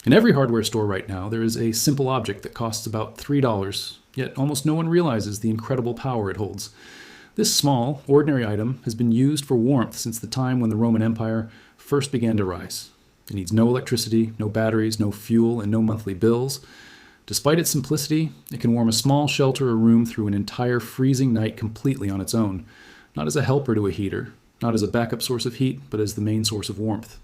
In every hardware store right now, there is a simple object that costs about $3, yet almost no one realizes the incredible power it holds. This small, ordinary item has been used for warmth since the time when the Roman Empire first began to rise. It needs no electricity, no batteries, no fuel, and no monthly bills. Despite its simplicity, it can warm a small shelter or room through an entire freezing night completely on its own, not as a helper to a heater, not as a backup source of heat, but as the main source of warmth.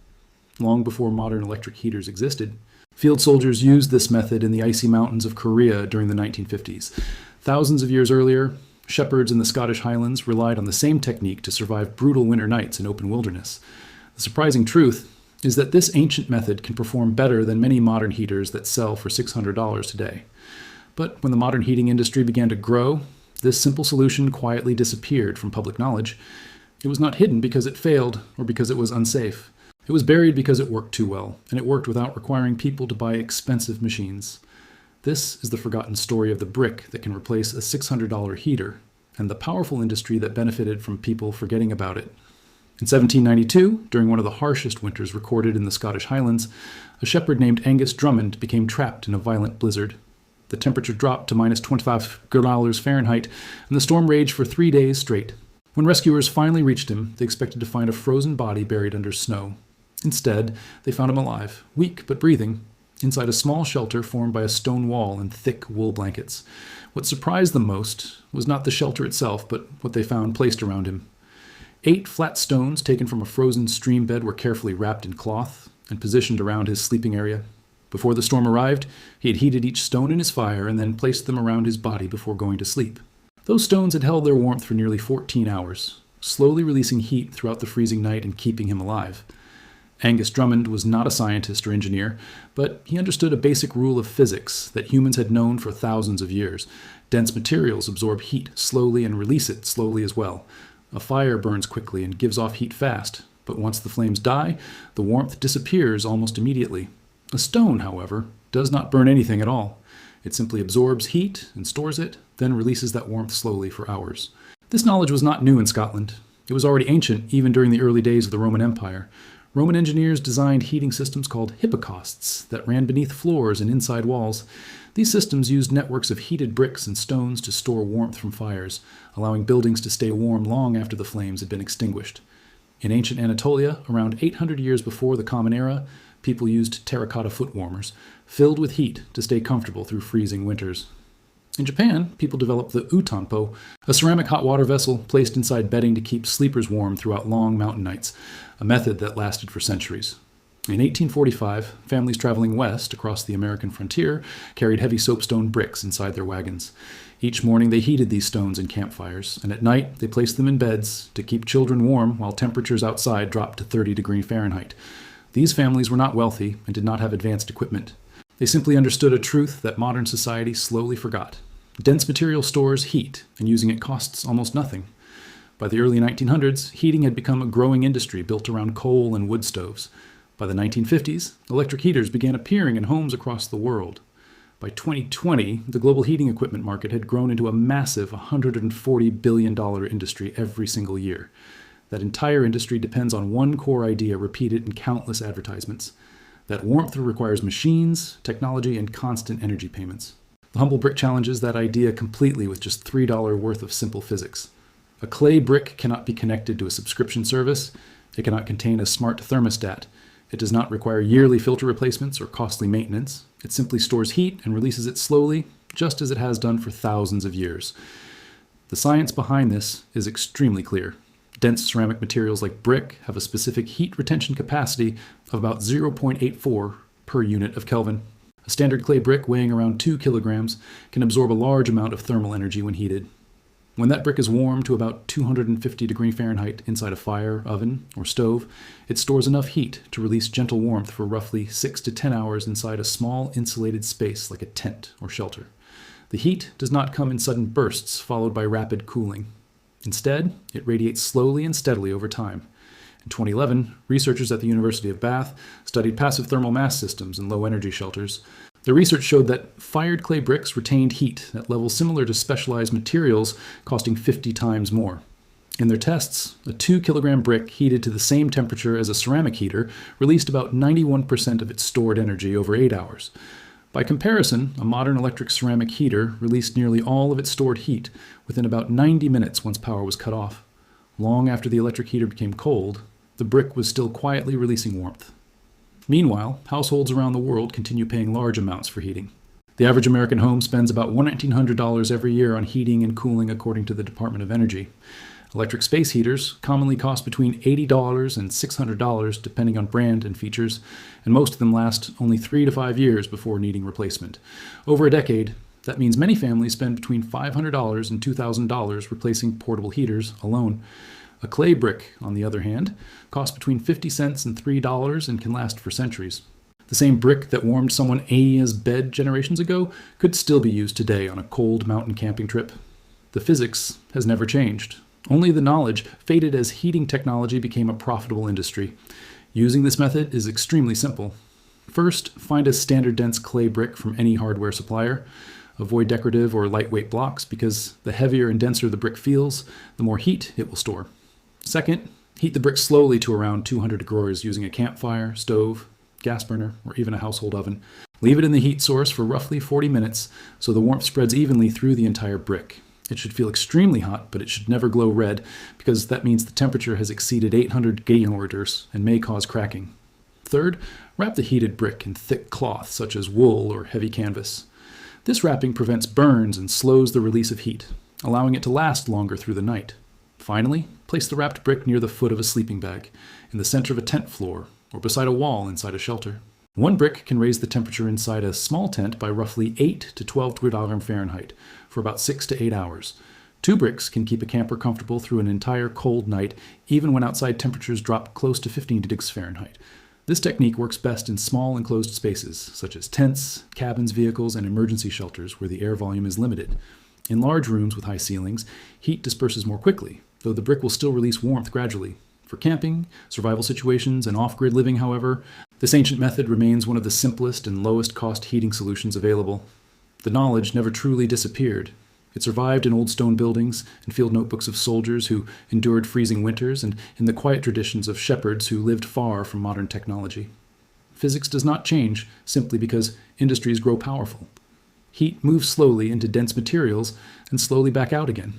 Long before modern electric heaters existed, field soldiers used this method in the icy mountains of Korea during the 1950s. Thousands of years earlier, shepherds in the Scottish Highlands relied on the same technique to survive brutal winter nights in open wilderness. The surprising truth is that this ancient method can perform better than many modern heaters that sell for $600 today. But when the modern heating industry began to grow, this simple solution quietly disappeared from public knowledge. It was not hidden because it failed or because it was unsafe. It was buried because it worked too well, and it worked without requiring people to buy expensive machines. This is the forgotten story of the brick that can replace a $600 heater, and the powerful industry that benefited from people forgetting about it. In 1792, during one of the harshest winters recorded in the Scottish Highlands, a shepherd named Angus Drummond became trapped in a violent blizzard. The temperature dropped to minus 25 degrees Fahrenheit, and the storm raged for 3 days straight. When rescuers finally reached him, they expected to find a frozen body buried under snow. Instead, they found him alive, weak but breathing, inside a small shelter formed by a stone wall and thick wool blankets. What surprised them most was not the shelter itself, but what they found placed around him. 8 flat stones taken from a frozen stream bed were carefully wrapped in cloth and positioned around his sleeping area. Before the storm arrived, he had heated each stone in his fire and then placed them around his body before going to sleep. Those stones had held their warmth for nearly 14 hours, slowly releasing heat throughout the freezing night and keeping him alive. Angus Drummond was not a scientist or engineer, but he understood a basic rule of physics that humans had known for thousands of years. Dense materials absorb heat slowly and release it slowly as well. A fire burns quickly and gives off heat fast, but once the flames die, the warmth disappears almost immediately. A stone, however, does not burn anything at all. It simply absorbs heat and stores it, then releases that warmth slowly for hours. This knowledge was not new in Scotland. It was already ancient even during the early days of the Roman Empire. Roman engineers designed heating systems called hypocausts that ran beneath floors and inside walls. These systems used networks of heated bricks and stones to store warmth from fires, allowing buildings to stay warm long after the flames had been extinguished. In ancient Anatolia, around 800 years before the Common Era, people used terracotta foot warmers, filled with heat to stay comfortable through freezing winters. In Japan, people developed the utanpo, a ceramic hot water vessel placed inside bedding to keep sleepers warm throughout long mountain nights, a method that lasted for centuries. In 1845, families traveling west across the American frontier carried heavy soapstone bricks inside their wagons. Each morning they heated these stones in campfires, and at night they placed them in beds to keep children warm while temperatures outside dropped to 30 degrees Fahrenheit. These families were not wealthy and did not have advanced equipment. They simply understood a truth that modern society slowly forgot. Dense material stores heat, and using it costs almost nothing. By the early 1900s, heating had become a growing industry built around coal and wood stoves. By the 1950s, electric heaters began appearing in homes across the world. By 2020, the global heating equipment market had grown into a massive $140 billion industry every single year. That entire industry depends on one core idea repeated in countless advertisements: that warmth requires machines, technology, and constant energy payments. The humble brick challenges that idea completely with just $3 worth of simple physics. A clay brick cannot be connected to a subscription service. It cannot contain a smart thermostat. It does not require yearly filter replacements or costly maintenance. It simply stores heat and releases it slowly, just as it has done for thousands of years. The science behind this is extremely clear. Dense ceramic materials like brick have a specific heat retention capacity of about 0.84 per unit of Kelvin. A standard clay brick weighing around 2 kilograms can absorb a large amount of thermal energy when heated. When that brick is warmed to about 250 degrees Fahrenheit inside a fire, oven, or stove, it stores enough heat to release gentle warmth for roughly 6 to 10 hours inside a small insulated space like a tent or shelter. The heat does not come in sudden bursts followed by rapid cooling. Instead, it radiates slowly and steadily over time. In 2011, researchers at the University of Bath studied passive thermal mass systems in low-energy shelters. The research showed that fired clay bricks retained heat at levels similar to specialized materials costing 50 times more. In their tests, a 2-kilogram brick heated to the same temperature as a ceramic heater released about 91% of its stored energy over 8 hours. By comparison, a modern electric ceramic heater released nearly all of its stored heat within about 90 minutes once power was cut off. Long after the electric heater became cold, the brick was still quietly releasing warmth. Meanwhile, households around the world continue paying large amounts for heating. The average American home spends about $1,900 every year on heating and cooling, according to the Department of Energy. Electric space heaters commonly cost between $80 and $600 depending on brand and features, and most of them last only 3 to 5 years before needing replacement. Over a decade, that means many families spend between $500 and $2,000 replacing portable heaters alone. A clay brick, on the other hand, costs between 50 cents and $3 and can last for centuries. The same brick that warmed someone A's bed generations ago could still be used today on a cold mountain camping trip. The physics has never changed. Only the knowledge faded as heating technology became a profitable industry. Using this method is extremely simple. First, find a standard dense clay brick from any hardware supplier. Avoid decorative or lightweight blocks because the heavier and denser the brick feels, the more heat it will store. Second, heat the brick slowly to around 200 degrees using a campfire, stove, gas burner, or even a household oven. Leave it in the heat source for roughly 40 minutes so the warmth spreads evenly through the entire brick. It should feel extremely hot, but it should never glow red because that means the temperature has exceeded 800 Gauge and may cause cracking. Third, wrap the heated brick in thick cloth such as wool or heavy canvas. This wrapping prevents burns and slows the release of heat, allowing it to last longer through the night. Finally, place the wrapped brick near the foot of a sleeping bag, in the center of a tent floor, or beside a wall inside a shelter. One brick can raise the temperature inside a small tent by roughly 8 to 12 degrees Fahrenheit for about 6 to 8 hours. 2 bricks can keep a camper comfortable through an entire cold night, even when outside temperatures drop close to 15 degrees Fahrenheit. This technique works best in small enclosed spaces, such as tents, cabins, vehicles, and emergency shelters where the air volume is limited. In large rooms with high ceilings, heat disperses more quickly, though the brick will still release warmth gradually. For camping, survival situations, and off-grid living, however, this ancient method remains one of the simplest and lowest cost heating solutions available. The knowledge never truly disappeared. It survived in old stone buildings and field notebooks of soldiers who endured freezing winters and in the quiet traditions of shepherds who lived far from modern technology. Physics does not change simply because industries grow powerful. Heat moves slowly into dense materials and slowly back out again.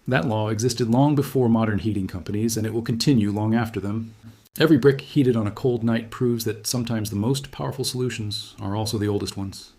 That law existed long before modern heating companies, and it will continue long after them. Every brick heated on a cold night proves that sometimes the most powerful solutions are also the oldest ones.